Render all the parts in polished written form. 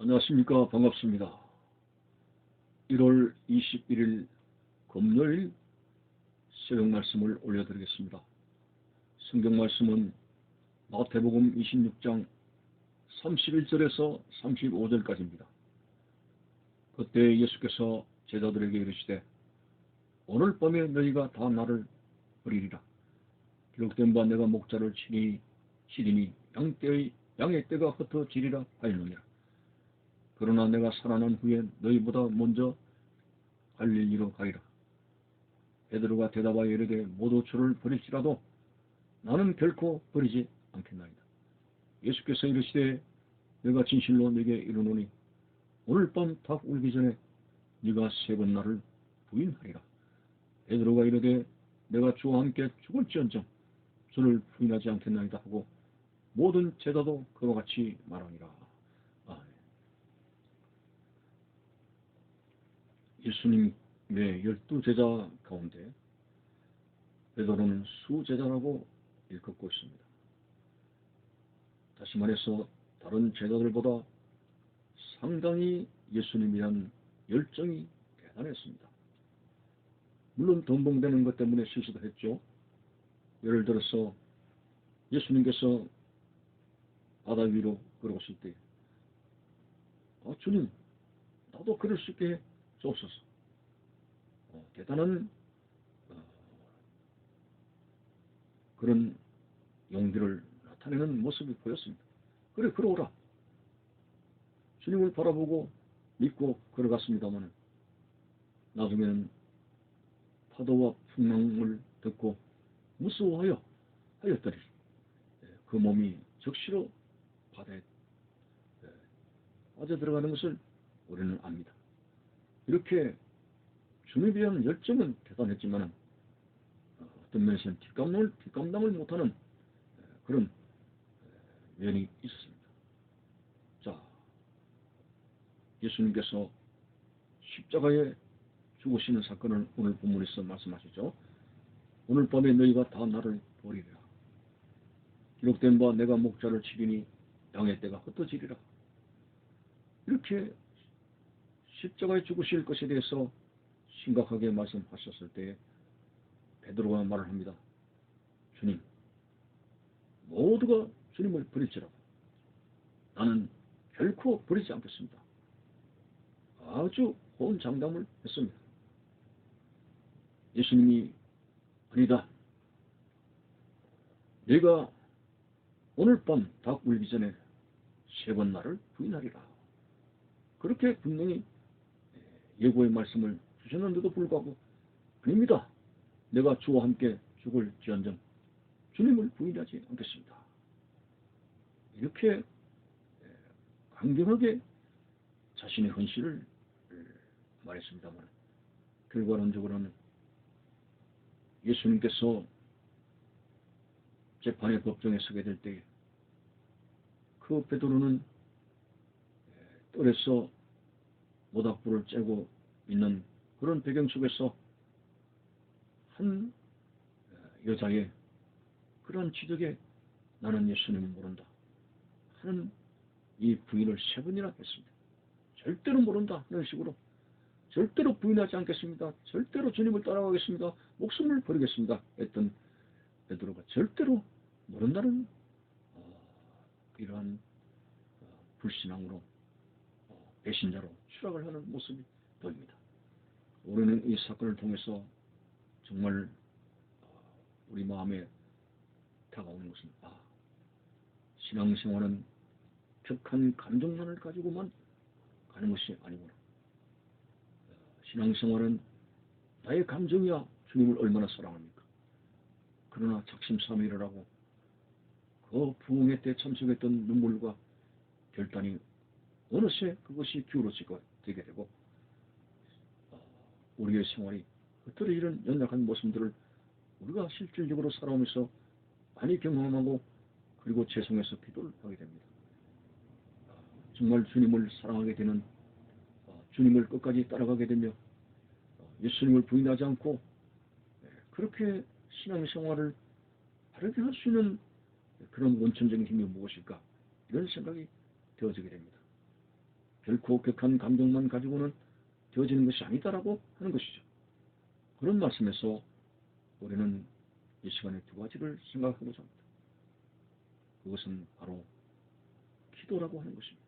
안녕하십니까. 반갑습니다. 1월 21일 금요일 새벽 말씀을 올려드리겠습니다. 성경 말씀은 마태복음 26장 31절에서 35절까지입니다. 그때 예수께서 제자들에게 이르시되 오늘 밤에 너희가 다 나를 버리리라. 기록된 바 내가 목자를 치리니 양의 떼가 흩어지리라 하였느니라. 그러나 내가 살아난 후에 너희보다 먼저 갈릴리로 가리라. 베드로가 대답하여 이르되 모두 주를 버릴지라도 나는 결코 버리지 않겠나이다. 예수께서 이르시되 내가 진실로 네게 이르노니 오늘 밤 닭 울기 전에 네가 3번 나를 부인하리라. 베드로가 이르되 내가 주와 함께 죽을지언정 주를 부인하지 않겠나이다 하고 모든 제자도 그와 같이 말하니라. 예수님의 12제자 가운데 베드로는 수제자라고 일컫고 있습니다. 다시 말해서 다른 제자들보다 상당히 예수님에 대한 열정이 대단했습니다. 물론 덤벙대는 것 때문에 실수도 했죠. 예를 들어서 예수님께서 바다 위로 걸어오실 때 주님 나도 걸을 수 있게 쏘소서. 대단한 그런 용기를 나타내는 모습이 보였습니다. 그래 걸어오라. 주님을 바라보고 믿고 걸어갔습니다만 나중에는 파도와 풍랑을 듣고 무서워하였더니 그 몸이 적시로 바다에 빠져 들어가는 것을 우리는 압니다. 이렇게 주님에 대한 열정은 대단했지만 어떤 면에서는 뒷감당을 못하는 그런 면이 있었습니다. 자, 예수님께서 십자가에 죽으시는 사건을 오늘 본문에서 말씀하시죠. 오늘 밤에 너희가 다 나를 버리리라. 기록된 바 내가 목자를 치리니 양의 떼가 흩어지리라. 이렇게 십자가에 죽으실 것에 대해서 심각하게 말씀하셨을 때 베드로가 말을 합니다. 주님, 모두가 주님을 버릴지라도 나는 결코 버리지 않겠습니다. 아주 호언장담을 했습니다. 예수님이 아니다. 네가 오늘 밤 닭 울기 전에 3번 나를 부인하리라. 그렇게 분명히 예고의 말씀을 주셨는데도 불구하고 아닙니다. 내가 주와 함께 죽을지언정 주님을 부인하지 않겠습니다. 이렇게 강경하게 자신의 헌신을 말했습니다만 결과론적으로는 예수님께서 재판의 법정에 서게 될 때 그 베드로는 뜰에서 모닥불을 쬐고 있는 그런 배경 속에서 한 여자의 그러한 지적에 나는 예수님을 모른다 하는 이 부인을 3번이나 했습니다. 절대로 모른다 이런 식으로 절대로 부인하지 않겠습니다. 절대로 주님을 따라가겠습니다. 목숨을 버리겠습니다 했던 베드로가 절대로 모른다는 이러한 불신앙으로 배신자로 추락을 하는 모습이 보입니다. 우리는 이 사건을 통해서 정말 우리 마음에 다가오는 것은 신앙생활은 격한 감정만을 가지고만 가는 것이 아니구나. 신앙생활은 나의 감정이야 주님을 얼마나 사랑합니까? 그러나 작심삼일을 그 부흥회 때 참석했던 눈물과 결단이 어느새 그것이 기울어지게 되게 되고 우리의 생활이 흩어져 이런 연약한 모습들을 우리가 실질적으로 살아오면서 많이 경험하고 그리고 죄송해서 기도를 하게 됩니다. 정말 주님을 사랑하게 되는 주님을 끝까지 따라가게 되며 예수님을 부인하지 않고 그렇게 신앙생활을 바르게 할 수 있는 그런 원천적인 힘이 무엇일까 이런 생각이 되어지게 됩니다. 결코 격한 감정만 가지고는 되어지는 것이 아니다라고 하는 것이죠. 그런 말씀에서 우리는 이 시간에 두 가지를 생각하고자 합니다. 그것은 바로 기도라고 하는 것입니다.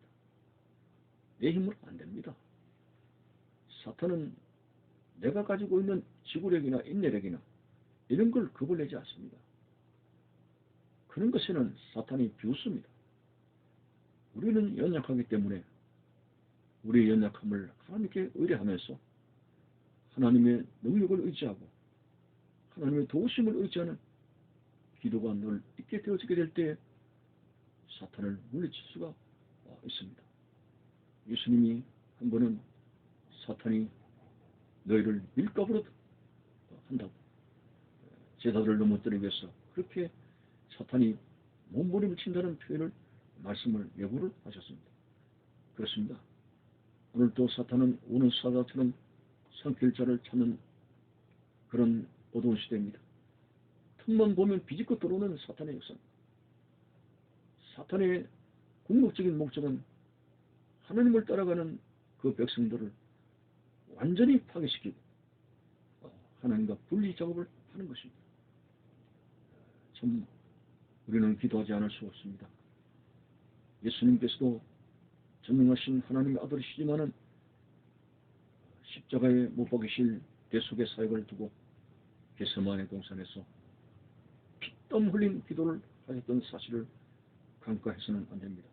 내 힘으로 안 됩니다. 사탄은 내가 가지고 있는 지구력이나 인내력이나 이런 걸 겁을 내지 않습니다. 그런 것에는 사탄이 비웃습니다. 우리는 연약하기 때문에 우리의 연약함을 하나님께 의뢰하면서 하나님의 능력을 의지하고 하나님의 도우심을 의지하는 기도가 늘 있게 되어지게 될 때 사탄을 물리칠 수가 있습니다. 예수님이 한 번은 사탄이 너희를 밀가부로 한다고 제자들을 넘어뜨리기 위해서 그렇게 사탄이 몸부림을 친다는 표현을 말씀을 예고를 하셨습니다. 그렇습니다. 오늘도 사탄은 우는 사자처럼 삼킬 자를 찾는 그런 어두운 시대입니다. 틈만 보면 비집고 들어오는 사탄의 역사입니다. 사탄의 궁극적인 목적은 하나님을 따라가는 그 백성들을 완전히 파괴시키고 하나님과 분리 작업을 하는 것입니다. 참 우리는 기도하지 않을 수 없습니다. 예수님께서도 전능하신 하나님의 아들이시지만은 십자가에 못 박이실 대속의 사역을 두고 겟세마네 동산에서 피땀 흘린 기도를 하셨던 사실을 간과해서는 안 됩니다.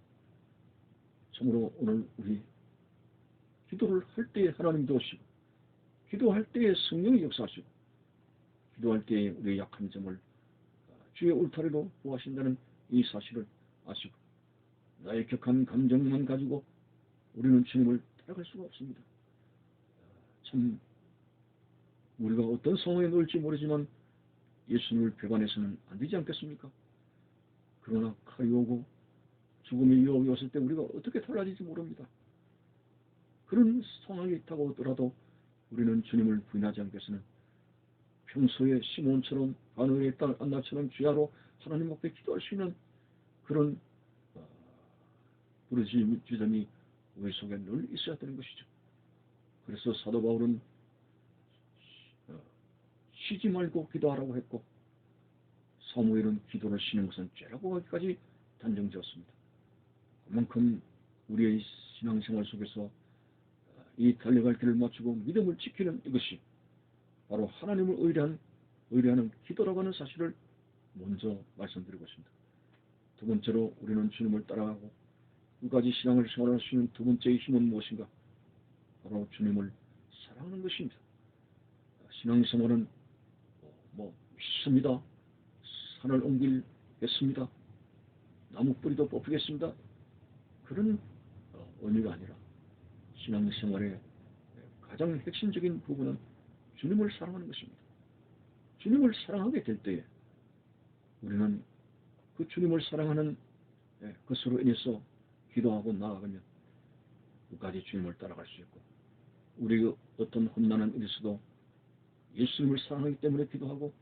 참으로 오늘 우리 기도를 할 때에 하나님 도우시고 기도할 때에 성령이 역사하시고 기도할 때에 우리의 약한 점을 주의 울타리로 보호하신다는 이 사실을 아시고 나의 격한 감정만 가지고 우리는 주님을 따라갈 수가 없습니다. 참 우리가 어떤 상황에 놓일지 모르지만 예수님을 배반해서는 안 되지 않겠습니까? 그러나 칼이 오고 죽음의 유혹이 왔을 때 우리가 어떻게 달라질지 모릅니다. 그런 상황이 있다고 하더라도 우리는 주님을 부인하지 않겠으면 평소에 시몬처럼 바느의 딸 안나처럼 주야로 하나님 앞에 기도할 수 있는 그런 부르짖음이 우리 속에 늘 있어야 되는 것이죠. 그래서 사도 바울은 쉬지 말고 기도하라고 했고 사무엘은 기도를 쉬는 것은 죄라고 하기까지 단정지었습니다. 그만큼 우리의 신앙생활 속에서 이 달려갈 길을 맞추고 믿음을 지키는 이것이 바로 하나님을 의뢰하는 기도라고 하는 사실을 먼저 말씀드리고 있습니다. 두 번째로 우리는 주님을 따라가고 끝까지 신앙을 생활할 수 있는 두 번째의 힘은 무엇인가? 바로 주님을 사랑하는 것입니다. 신앙생활은 믿습니다. 산을 옮기겠습니다. 나무 뿌리도 뽑히겠습니다. 그런 의미가 아니라 신앙생활의 가장 핵심적인 부분은 주님을 사랑하는 것입니다. 주님을 사랑하게 될 때에 우리는 그 주님을 사랑하는 것으로 인해서 기도하고 나아가면 끝까지 주님을 따라갈 수 있고 우리가 어떤 험난한 일에서도 예수님을 사랑하기 때문에 기도하고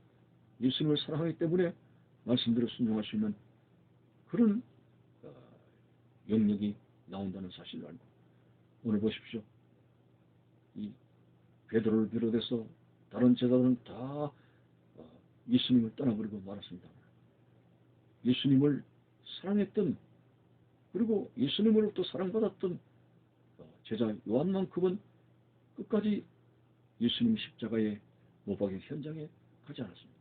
예수님을 사랑하기 때문에 말씀대로 순종할 수 있는 그런 영역이 나온다는 사실을 알고 오늘 보십시오. 이 베드로를 비롯해서 다른 제자들은 다 예수님을 떠나버리고 말았습니다. 예수님을 사랑했던 그리고 예수님으로부터 사랑받았던 제자 요한만큼은 끝까지 예수님 십자가에 못 박힌 현장에 가지 않았습니다.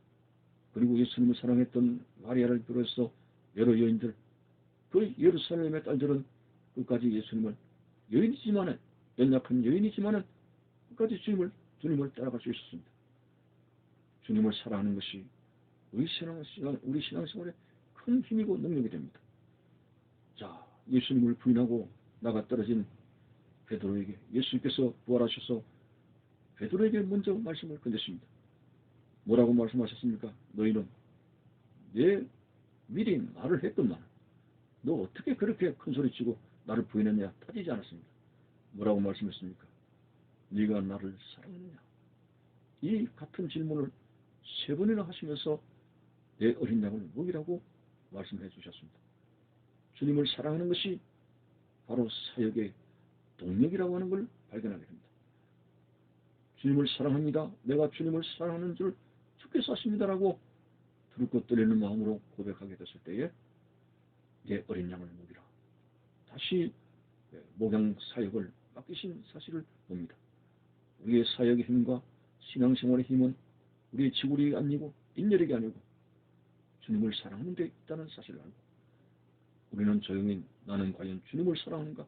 그리고 예수님을 사랑했던 마리아를 비롯해서 여러 여인들 그 예루살렘의 딸들은 끝까지 예수님을 여인이지만은 연약한 여인이지만은 끝까지 주님을 따라갈 수 있었습니다. 주님을 사랑하는 것이 우리 신앙생활에 큰 힘이고 능력이 됩니다. 자, 예수님을 부인하고 나가 떨어진 베드로에게 예수님께서 부활하셔서 베드로에게 먼저 말씀을 건네십니다. 뭐라고 말씀하셨습니까? 너희는 내 미리 말을 했건만 너 어떻게 그렇게 큰 소리치고 나를 부인했냐 따지지 않았습니다. 뭐라고 말씀했습니까? 네가 나를 사랑하느냐? 이 같은 질문을 3번이나 하시면서 내 어린 양을 먹이라고 말씀해 주셨습니다. 주님을 사랑하는 것이 바로 사역의 동력이라고 하는 걸 발견하게 됩니다. 주님을 사랑합니다. 내가 주님을 사랑하는 줄 주께서 아십니다라고 두렵고 떨리는 마음으로 고백하게 됐을 때에 내 어린 양을 먹이라. 다시 목양 사역을 맡기신 사실을 봅니다. 우리의 사역의 힘과 신앙생활의 힘은 우리의 지구력이 아니고 인내력이 아니고 주님을 사랑하는 데 있다는 사실을 알고 우리는 조용히 나는 과연 주님을 사랑하는가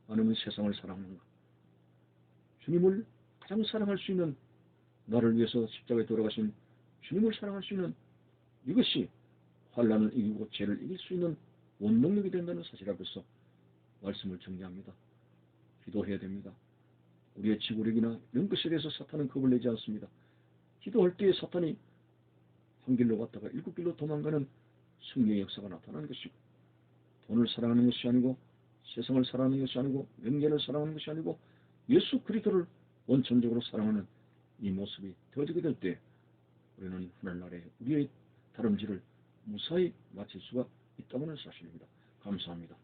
아니면 세상을 사랑하는가 주님을 가장 사랑할 수 있는 나를 위해서 십자가에 돌아가신 주님을 사랑할 수 있는 이것이 환난을 이기고 죄를 이길 수 있는 원동력이 된다는 사실 앞에서 말씀을 정리합니다. 기도해야 됩니다. 우리의 지구력이나 이런 것에 대해서 사탄은 겁을 내지 않습니다. 기도할 때에 사탄이 한 길로 갔다가 일곱 길로 도망가는 승리의 역사가 나타나는 것이고 돈을 사랑하는 것이 아니고 세상을 사랑하는 것이 아니고 명예를 사랑하는 것이 아니고 예수 그리스도를 원천적으로 사랑하는 이 모습이 되어지게 될 때 우리는 하늘나라에 우리의 다름질을 무사히 마칠 수가 있다는 사실입니다. 감사합니다.